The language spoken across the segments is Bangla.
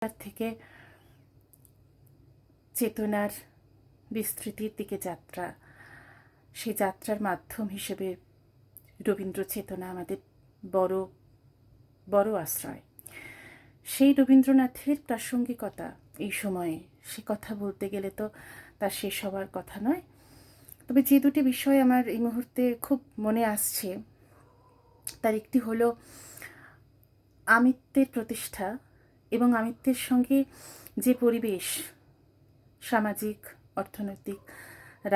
তার থেকে চেতনার বিস্তৃতির দিকে যাত্রা, সেই যাত্রার মাধ্যম হিসেবে রবীন্দ্র চেতনা আমাদের বড় বড় আশ্রয়। সেই রবীন্দ্রনাথের প্রাসঙ্গিকতা এই সময়ে, সে কথা বলতে গেলে তো তার শেষ হওয়ার কথা নয়। তবে যে দুটি বিষয় আমার এই মুহূর্তে খুব মনে আসছে, তার একটি হলো আমিত্বের প্রতিষ্ঠা এবং আমিত্বের সঙ্গে যে পরিবেশ, সামাজিক, অর্থনৈতিক,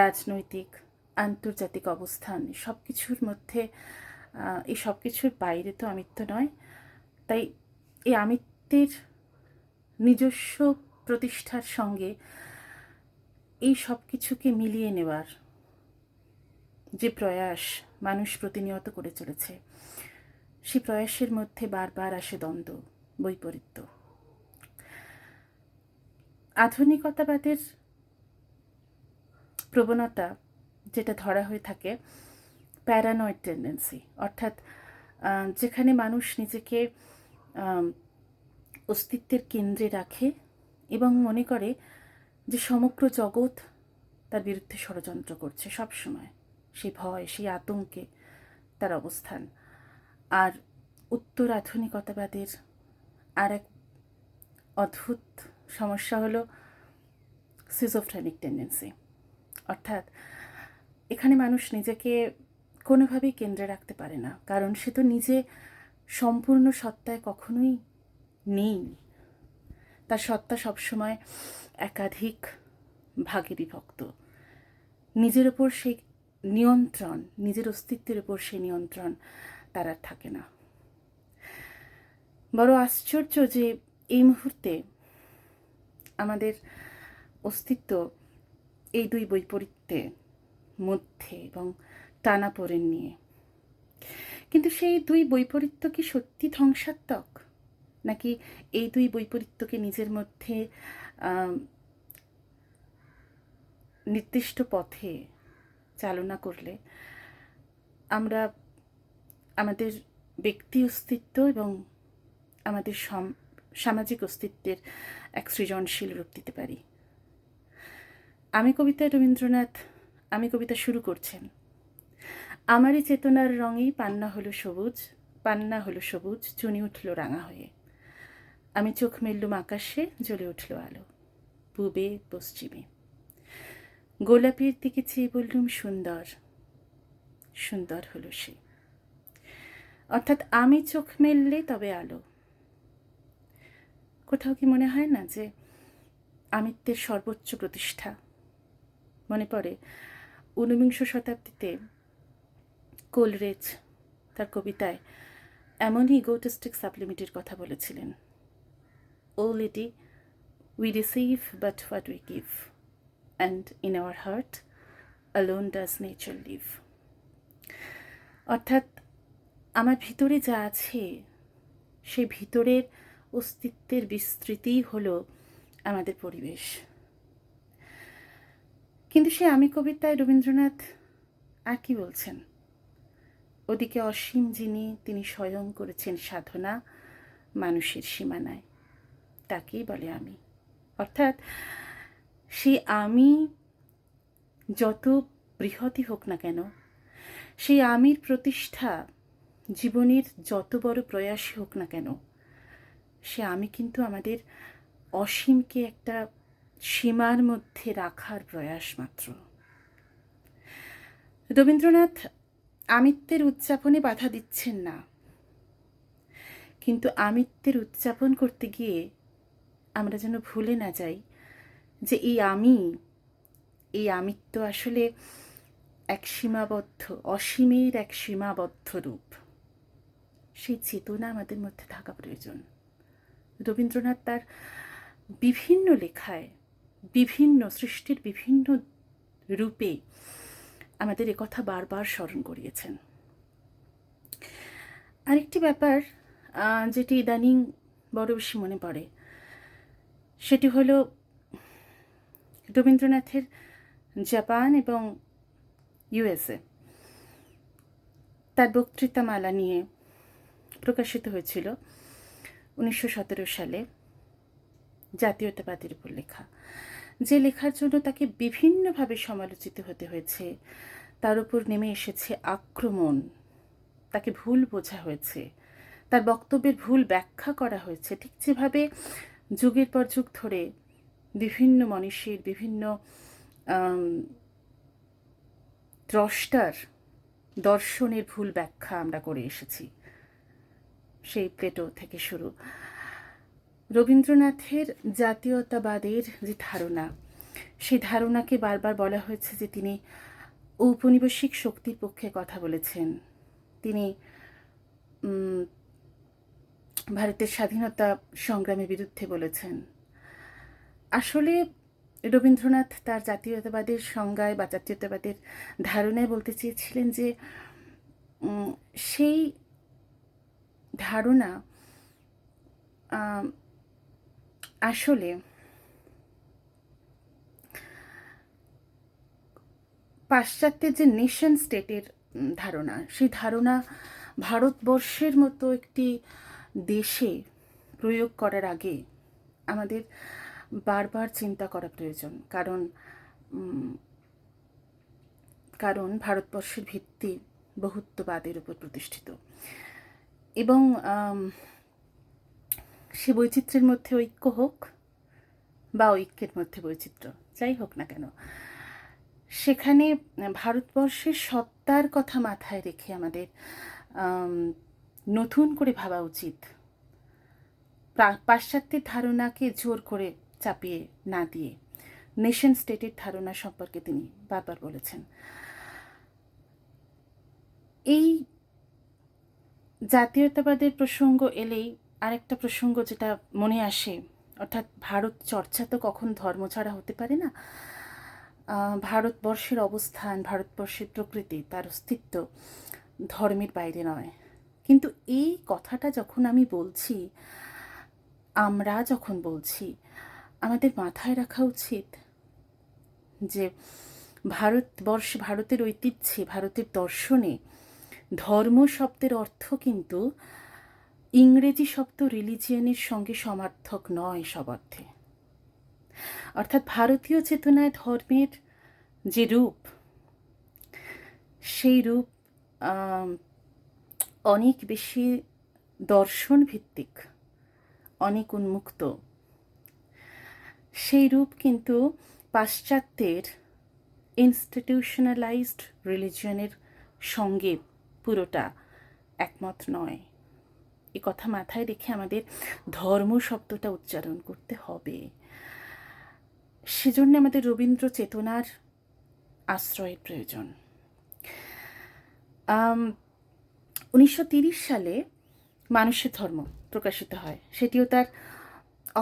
রাজনৈতিক, আন্তর্জাতিক অবস্থান, সব কিছুর মধ্যে, এই সব কিছুর বাইরে তো আমিত্ব নয়। তাই এই আমিত্বের নিজস্ব প্রতিষ্ঠার সঙ্গে এই সব কিছুকে মিলিয়ে নেওয়ার যে প্রয়াস মানুষ প্রতিনিয়ত করে চলেছে, সেই প্রয়াসের মধ্যে বারবার আসে দ্বন্দ্ব, বৈপরীত্য। আধুনিকতাবাদের প্রবণতা যেটা ধরা হয়ে থাকে প্যারানয়েড টেন্ডেন্সি, অর্থাৎ যেখানে মানুষ নিজেকে অস্তিত্বের কেন্দ্রে রাখে এবং মনে করে যে সমগ্র জগৎ তার বিরুদ্ধে ষড়যন্ত্র করছে সব সময়, সেই ভয়, সেই আতঙ্কে তার অবস্থান। আর উত্তর আধুনিকতাবাদের আর এক অদ্ভুত সমস্যা হলো সিজোফ্রেনিক টেন্ডেন্সি, অর্থাৎ এখানে মানুষ নিজেকে কোনোভাবেই কেন্দ্রে রাখতে পারে না, কারণ সে তো নিজে সম্পূর্ণ সত্তায় কখনোই নেই। তার সত্তা সবসময় একাধিক ভাগে বিভক্ত। নিজের ওপর সেই নিয়ন্ত্রণ, নিজের অস্তিত্বের ওপর সেই নিয়ন্ত্রণ তার আর থাকে না। বড় আশ্চর্য যে এই মুহূর্তে আমাদের অস্তিত্ব এই দুই বৈপরীত্যের মধ্যে এবং টানাপোড়েন নিয়ে। কিন্তু সেই দুই বৈপরীত্য কি সত্যি ধ্বংসাত্মক, নাকি এই দুই বৈপরীত্যকে নিজের মধ্যে নির্দিষ্ট পথে চালনা করলে আমরা আমাদের ব্যক্তি অস্তিত্ব এবং আমাদের সামাজিক অস্তিত্বের এক সৃজনশীল রূপ দিতে পারি? আমি কবিতায় রবীন্দ্রনাথ আমি কবিতা শুরু করছেন, আমারই চেতনার রঙেই পান্না হলো সবুজ, পান্না হলো সবুজ, চুনি উঠল রাঙা হয়ে, আমি চোখ মেললুম আকাশে, জ্বলে উঠল আলো, পূবে পশ্চিমে, গোলাপের দিকে চেয়ে বললুম সুন্দর, সুন্দর হলো সে। অর্থাৎ আমি চোখ মেললে তবে আলো। কোথাও কি মনে হয় না যে আমিত্বের সর্বোচ্চ প্রতিষ্ঠা? মনে পড়ে 19 শতাব্দীতে কোলরিজ তার কবিতায় এমনই ইগোটিস্টিক সাবলিমিটির কথা বলেছিলেন। ও lady, we receive but what we give, and in our heart alone does nature live. অর্থাৎ আমার ভিতরে যা আছে, সেই ভিতরের অস্তিত্বের বিস্তৃতিই হলো আমাদের পরিবেশ। কিন্তু সে আমি কবিতায় রবীন্দ্রনাথ আর কি বলছেন? ওদিকে অসীম যিনি, তিনি স্বয়ং করেছেন সাধনা মানুষের সীমানায়, তাকেই বলে আমি। অর্থাৎ সেই আমি যত বৃহৎই হোক না কেন, সেই আমির প্রতিষ্ঠা জীবনের যত বড় প্রয়াসই হোক না কেন, সে আমি কিন্তু আমাদের অসীমকে একটা সীমার মধ্যে রাখার প্রয়াস মাত্র। রবীন্দ্রনাথ আমিত্বের উদযাপনে বাধা দিচ্ছেন না, কিন্তু আমিত্বের উদযাপন করতে গিয়ে আমরা যেন ভুলে না যাই যে এই আমিত্ব আসলে এক সীমাবদ্ধ, অসীমের এক সীমাবদ্ধ রূপ। সেই চেতনা আমাদের মধ্যে থাকা প্রয়োজন। রবীন্দ্রনাথ তার বিভিন্ন লেখায়, বিভিন্ন সৃষ্টির বিভিন্ন রূপে আমাদের একথা বারবার স্মরণ করিয়েছেন। আরেকটি ব্যাপার যেটি ইদানিং বড় বেশি মনে পড়ে, সেটি হলো রবীন্দ্রনাথের জাপান এবং ইউএসএ তার বক্তৃতামালা নিয়ে প্রকাশিত হয়েছিল 1917 সালে। জাতীয়তাবাদের উপর লেখা, যে লেখার জন্য তাকে বিভিন্নভাবে সমালোচিত হতে হয়েছে। তার উপর নেমে এসেছে আক্রমণ, তাকে ভুল বোঝা হয়েছে, তার বক্তব্যের ভুল ব্যাখ্যা করা হয়েছে। ঠিক যেভাবে যুগের পর যুগ ধরে বিভিন্ন মনীষীর, বিভিন্ন দ্রষ্টার দর্শনের ভুল ব্যাখ্যা আমরা করে এসেছি, সেই প্লেটো থেকে শুরু। রবীন্দ্রনাথের জাতীয়তাবাদের যে ধারণা, সেই ধারণাকে বারবার বলা হয়েছে যে তিনি ঔপনিবেশিক শক্তির পক্ষে কথা বলেছেন, তিনি ভারতের স্বাধীনতা সংগ্রামের বিরুদ্ধে বলেছেন। আসলে রবীন্দ্রনাথ তার জাতীয়তাবাদের সংজ্ঞায় বা জাতীয়তাবাদের ধারণায় বলতে চেয়েছিলেন যে সেই ধারণা আসলে পাশ্চাত্যের যে নেশন স্টেটের ধারণা, সেই ধারণা ভারতবর্ষের মতো একটি দেশে প্রয়োগ করার আগে আমাদের বারবার চিন্তা করা প্রয়োজন। কারণ ভারতবর্ষের ভিত্তি বহুত্ববাদের উপর প্রতিষ্ঠিত, এবং সে বৈচিত্র্যের মধ্যে ঐক্য হোক বা ঐক্যের মধ্যে বৈচিত্র্য, যাই হোক না কেন, সেখানে ভারতবর্ষের সত্তার কথা মাথায় রেখে আমাদের নতুন করে ভাবা উচিত, পাশ্চাত্যের ধারণাকে জোর করে চাপিয়ে না দিয়ে। নেশন স্টেটের ধারণা সম্পর্কে তিনি বারবার বলেছেন। এই জাতীয়তাবাদের প্রসঙ্গ এলেই আরেকটা প্রসঙ্গ যেটা মনে আসে, অর্থাৎ ভারত চর্চা তো কখন ধর্ম ছাড়া হতে পারে না। ভারতবর্ষের অবস্থান, ভারতবর্ষের প্রকৃতি, তার অস্তিত্ব ধর্মের বাইরে নয়। কিন্তু এই কথাটা যখন আমি বলছি, আমরা যখন বলছি, আমাদের মাথায় রাখা উচিত যে ভারতের ঐতিহ্যে, ভারতের দর্শনে ধর্ম শব্দের অর্থ কিন্তু ইংরেজি শব্দ রিলিজিয়নের সঙ্গে সমার্থক নয় সব অর্থে। অর্থাৎ ভারতীয় চেতনায় ধর্মের যে রূপ, সেই রূপ অনেক বেশি দর্শন ভিত্তিক, অনেক উন্মুক্ত। সেই রূপ কিন্তু পাশ্চাত্যের ইনস্টিটিউশনালাইজড রিলিজিয়নের সঙ্গে পুরোটা একমত নয়। এ কথা মাথায় রেখে আমাদের ধর্ম শব্দটা উচ্চারণ করতে হবে। সেজন্য আমাদের রবীন্দ্র চেতনার আশ্রয়ের প্রয়োজন। 1930 সালে মানুষের ধর্ম প্রকাশিত হয়, সেটিও তার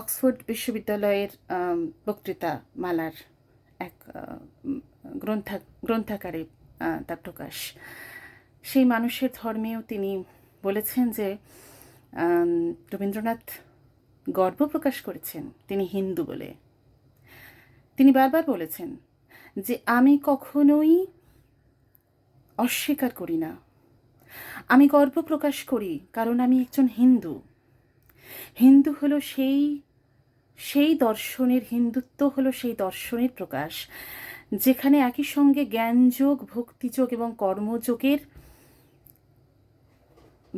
অক্সফোর্ড বিশ্ববিদ্যালয়ের বক্তৃতা মালার এক গ্রন্থাকারে তার প্রকাশ। সেই মানুষের ধর্মেও তিনি বলেছেন যে রবীন্দ্রনাথ গর্ব প্রকাশ করেছেন তিনি হিন্দু বলে। তিনি বারবার বলেছেন যে আমি কখনোই অস্বীকার করি না, আমি গর্ব প্রকাশ করি কারণ আমি একজন হিন্দু। হিন্দু হলো সেই দর্শনের, হিন্দুত্ব হলো সেই দর্শনের প্রকাশ যেখানে একই সঙ্গে জ্ঞানযোগ, ভক্তিযোগ এবং কর্মযোগের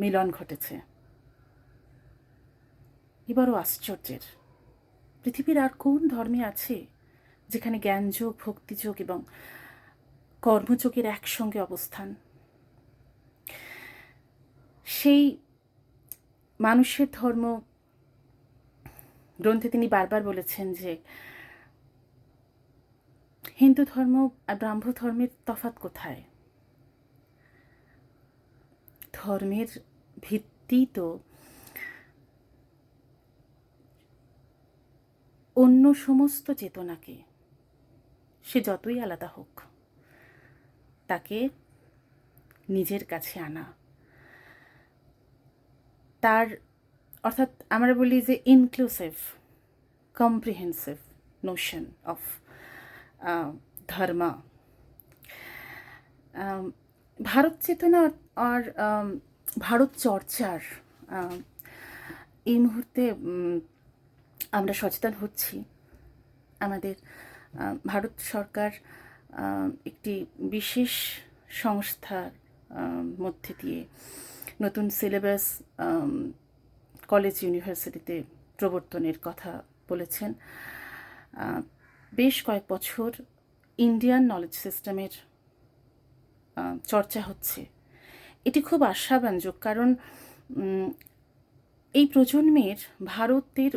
মিলন ঘটেছে। এবারও আশ্চর্যের, পৃথিবীর আর কোন ধর্মে আছে যেখানে জ্ঞানযোগ, ভক্তিযোগ এবং কর্মযোগের একসঙ্গে অবস্থান? সেই মানুষের ধর্ম গ্রন্থে তিনি বারবার বলেছেন যে হিন্দু ধর্ম আর ব্রাহ্ম ধর্মের তফাৎ কোথায়? ধর্মের ভিত্তি তো অন্য সমস্ত চেতনাকে, সে যতই আলাদা হোক, তাকে নিজের কাছে আনা। তার অর্থাৎ আমরা বলি যে ইনক্লুসিভ, কম্প্রিহেন্সিভ নোশন অফ ধর্ম। ভারত চেতনা আর ভারত চর্চার এই মুহূর্তে আমরা সচেতন হচ্ছি। আমাদের ভারত সরকার একটি বিশেষ সংস্থার মধ্যে দিয়ে নতুন সিলেবাস কলেজ ইউনিভার্সিটিতে প্রবর্তনের কথা বলেছেন। বেশ কয়েক বছর ইন্ডিয়ান নলেজ সিস্টেমের চর্চা হচ্ছে। এটি খুব আশাব্যঞ্জক, কারণ এই প্রজন্মের ভারতের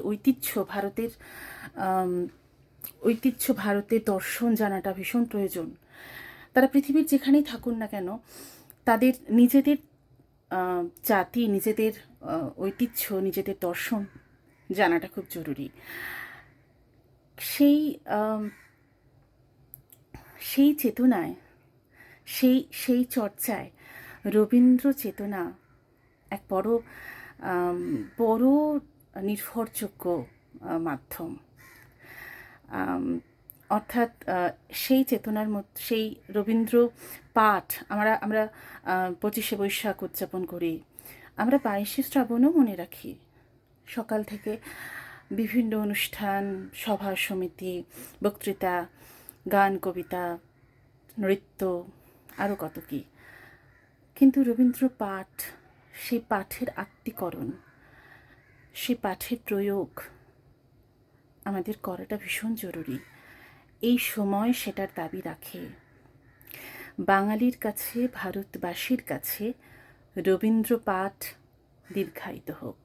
ভারতের দর্শন জানাটা ভীষণ প্রয়োজন। তারা পৃথিবীর যেখানেই থাকুন না কেন, তাদের নিজেদের জাতি, নিজেদের ঐতিহ্য, নিজেদের দর্শন জানাটা খুব জরুরি। সেই চেতনায়, সেই চর্চায় রবীন্দ্র চেতনা এক বড় নির্ভরযোগ্য মাধ্যম। অর্থাৎ সেই চেতনার মধ্যে সেই রবীন্দ্র পাঠ আমরা 25শে বৈশাখ উদযাপন করি, আমরা 22শে শ্রাবণও মনে রাখি। সকাল থেকে বিভিন্ন অনুষ্ঠান, সভা সমিতি, বক্তৃতা, গান, কবিতা, নৃত্য, আরও কত কী। কিন্তু রবীন্দ্র পাঠ, সেই পাঠের আত্মীকরণ, সেই পাঠের প্রয়োগ আমাদের করাটা ভীষণ জরুরি। এই সময় সেটার দাবি রাখে। বাঙালির কাছে, ভারতবাসীর কাছে রবীন্দ্র পাঠ দীর্ঘায়িত হোক।